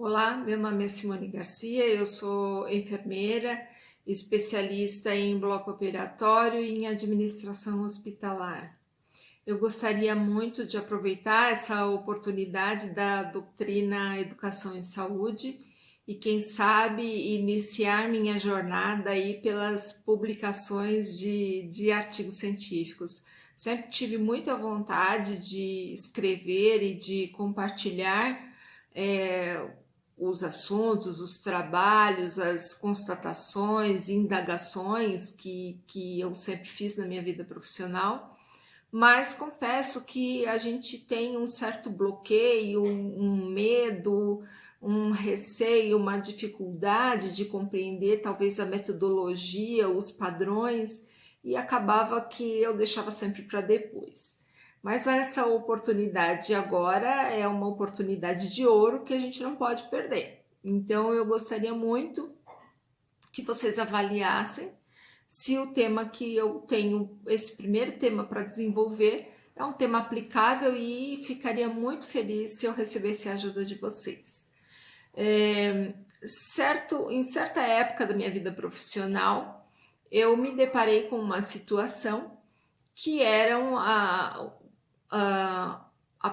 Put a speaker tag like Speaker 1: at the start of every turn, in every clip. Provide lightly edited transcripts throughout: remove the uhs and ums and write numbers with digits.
Speaker 1: Olá, meu nome é Simone Garcia, eu sou enfermeira, especialista em bloco operatório e em administração hospitalar. Eu gostaria muito de aproveitar essa oportunidade da doutrina Educação em Saúde e, quem sabe, iniciar minha jornada aí pelas publicações de artigos científicos. Sempre tive muita vontade de escrever e de compartilhar os assuntos, os trabalhos, as constatações, indagações que eu sempre fiz na minha vida profissional, mas confesso que a gente tem um certo bloqueio, um medo, um receio, uma dificuldade de compreender talvez a metodologia, os padrões, e acabava que eu deixava sempre para depois. Mas essa oportunidade agora é uma oportunidade de ouro que a gente não pode perder. Então eu gostaria muito que vocês avaliassem se o tema que eu tenho, esse primeiro tema para desenvolver, é um tema aplicável, e ficaria muito feliz se eu recebesse a ajuda de vocês. Em certa época da minha vida profissional, eu me deparei com uma situação que eram a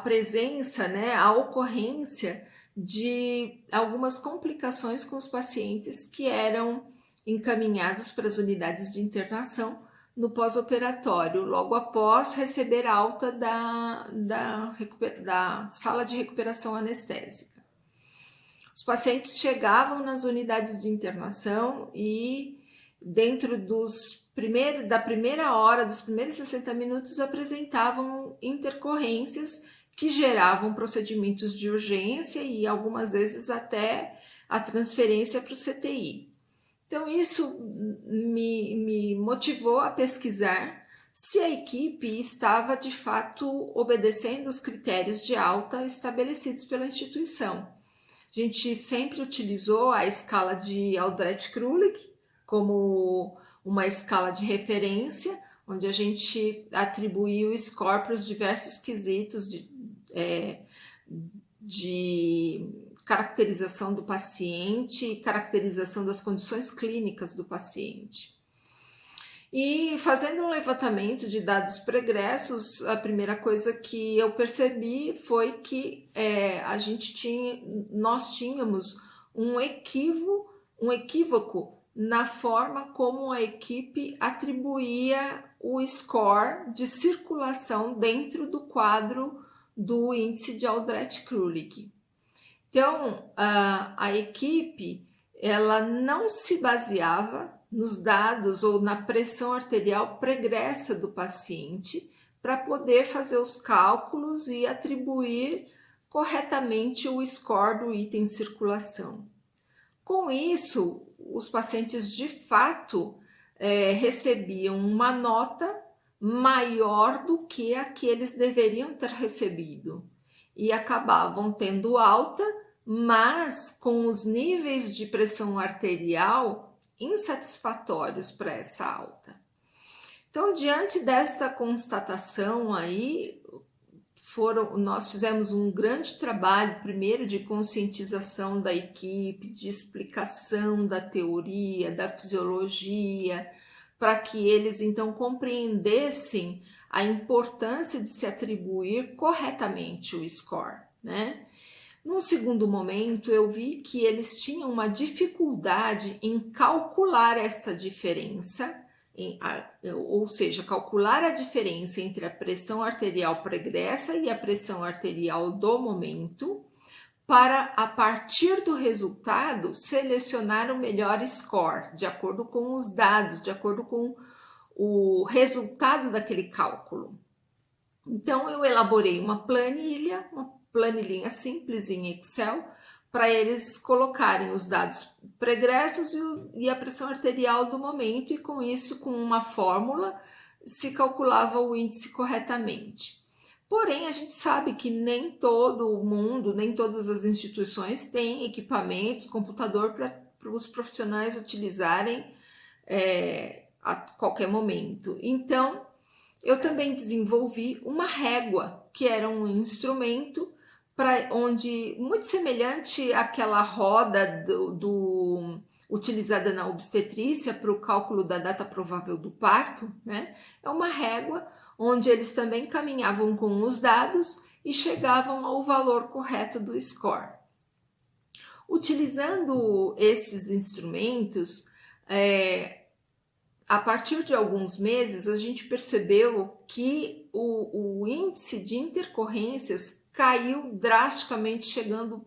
Speaker 1: presença, né, a ocorrência de algumas complicações com os pacientes que eram encaminhados para as unidades de internação no pós-operatório, logo após receber alta da sala de recuperação anestésica. Os pacientes chegavam nas unidades de internação e, dentro da primeira hora, dos primeiros 60 minutos, apresentavam intercorrências que geravam procedimentos de urgência e algumas vezes até a transferência para o CTI. Então, isso me motivou a pesquisar se a equipe estava, de fato, obedecendo os critérios de alta estabelecidos pela instituição. A gente sempre utilizou a escala de Aldrich-Krulig como uma escala de referência, onde a gente atribuiu o score para os diversos quesitos de caracterização do paciente e caracterização das condições clínicas do paciente. E fazendo um levantamento de dados pregressos, a primeira coisa que eu percebi foi que nós tínhamos um equívoco na forma como a equipe atribuía o score de circulação dentro do quadro do índice de Aldrich-Krulig. Então, a equipe ela não se baseava nos dados ou na pressão arterial pregressa do paciente para poder fazer os cálculos e atribuir corretamente o score do item circulação. Com isso, os pacientes de fato recebiam uma nota maior do que a que eles deveriam ter recebido e acabavam tendo alta, mas com os níveis de pressão arterial insatisfatórios para essa alta. Então, diante desta constatação aí, nós fizemos um grande trabalho, primeiro de conscientização da equipe, de explicação da teoria, da fisiologia, para que eles então compreendessem a importância de se atribuir corretamente o score, né? Num segundo momento, eu vi que eles tinham uma dificuldade em calcular esta diferença, ou seja, calcular a diferença entre a pressão arterial pregressa e a pressão arterial do momento, para, a partir do resultado, selecionar o melhor score, de acordo com os dados, de acordo com o resultado daquele cálculo. Então, eu elaborei uma planilhinha simples em Excel, para eles colocarem os dados pregressos e a pressão arterial do momento, e com isso, com uma fórmula, se calculava o índice corretamente. Porém, a gente sabe que nem todo mundo, nem todas as instituições têm equipamentos, computador para os profissionais utilizarem a qualquer momento. Então, eu também desenvolvi uma régua, que era um instrumento onde, muito semelhante àquela roda utilizada na obstetrícia para o cálculo da data provável do parto, né? É uma régua onde eles também caminhavam com os dados e chegavam ao valor correto do score. Utilizando esses instrumentos, a partir de alguns meses, a gente percebeu que o índice de intercorrências caiu drasticamente, chegando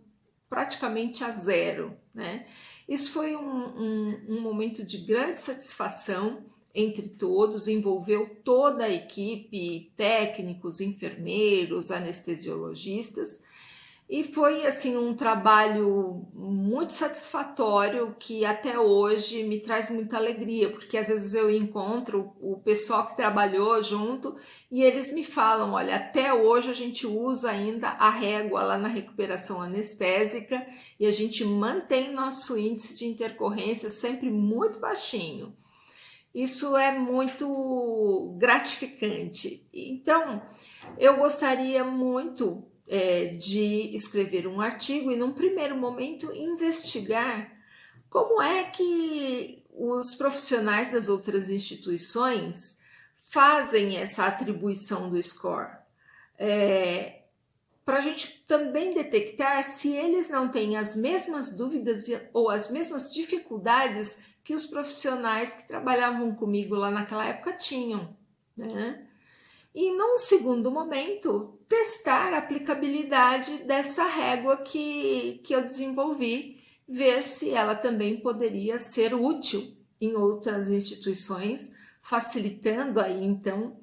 Speaker 1: praticamente a zero, né? Isso foi um momento de grande satisfação entre todos, envolveu toda a equipe, técnicos, enfermeiros, anestesiologistas, e foi assim um trabalho muito satisfatório que até hoje me traz muita alegria, porque às vezes eu encontro o pessoal que trabalhou junto e eles me falam, olha, até hoje a gente usa ainda a régua lá na recuperação anestésica e a gente mantém nosso índice de intercorrência sempre muito baixinho. Isso é muito gratificante. Então, eu gostaria muito de escrever um artigo e, num primeiro momento, investigar como é que os profissionais das outras instituições fazem essa atribuição do score. Para a gente também detectar se eles não têm as mesmas dúvidas ou as mesmas dificuldades que os profissionais que trabalhavam comigo lá naquela época tinham, né? E, num segundo momento, testar a aplicabilidade dessa régua que eu desenvolvi, ver se ela também poderia ser útil em outras instituições, facilitando aí, então,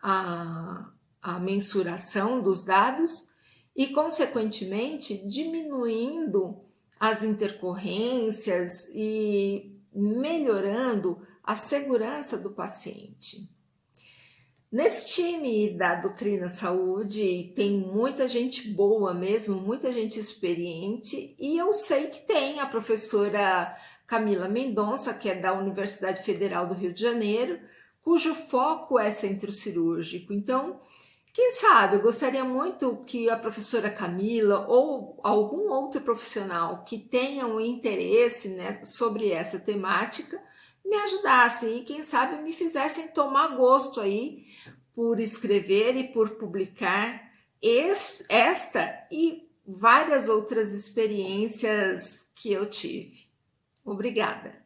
Speaker 1: a mensuração dos dados e, consequentemente, diminuindo as intercorrências e melhorando a segurança do paciente. Nesse time da Doutrina Saúde tem muita gente boa mesmo, muita gente experiente, e eu sei que tem a professora Camila Mendonça, que é da Universidade Federal do Rio de Janeiro, cujo foco é centro cirúrgico. Então, quem sabe, eu gostaria muito que a professora Camila ou algum outro profissional que tenha um interesse, né, sobre essa temática me ajudassem e, quem sabe, me fizessem tomar gosto aí por escrever e por publicar esta e várias outras experiências que eu tive. Obrigada.